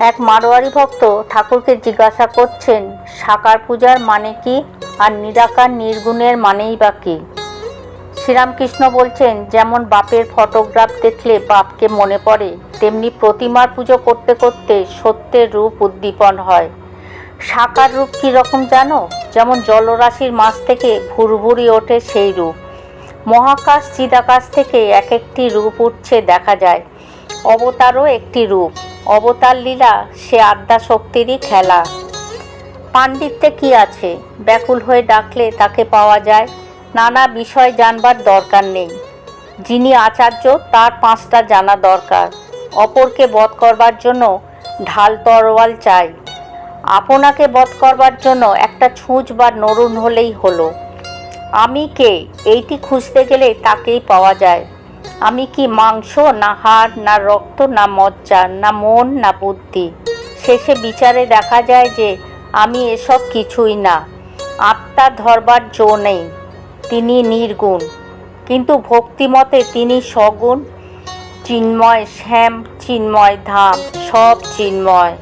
এক মারোয়ারি ভক্ত ঠাকুরকে জিজ্ঞাসা করছেন, সাকার পূজার মানে কি আর নিরাকার নির্গুণের মানেই বা কি? শ্রীরামকৃষ্ণ বলছেন, যেমন বাপের ফটোগ্রাফ দেখলে বাপকে মনে পড়ে, তেমনি প্রতিমার পুজো করতে করতে সত্যের রূপ উদ্দীপন হয়। সাকার রূপ কীরকম জানো? যেমন জলরাশির মাছ থেকে ভুরভুরি ওঠে সেই রূপ। মহাকাশ চিদাকাশ থেকে এক একটি রূপ উঠছে দেখা যায়। অবতারও একটি রূপ। অবতার লীলা সে আদ্যা শক্তিরই খেলা। পাণ্ডিত্যে কি আছে? ব্যাকুল হয়ে ডাকলে তাকে পাওয়া যায়। নানা বিষয় জানবার দরকার নেই। যিনি আচার্য তার 5টা জানা দরকার। অপরকে বধ করবার জন্য ঢাল তরোয়াল চাই। আপনাকে বধ করবার জন্য একটা ছুঁচ বা নরুন হলেই হলো। আমি কে এইটি খুঁজতে গেলে তাকেই পাওয়া যায়। আমি কি মাংস না হাড় না রক্ত না মজ্জা না মন না বুদ্ধি? শেষে বিচারে দেখা যায় যে আমি এসব কিছুই না। আত্মা ধরবার জো নেই, তিনি নির্গুণ, কিন্তু ভক্তিমতে তিনি সগুণ। চিন্ময় শ্যাম, চিন্ময় ধাম, সব চিন্ময়।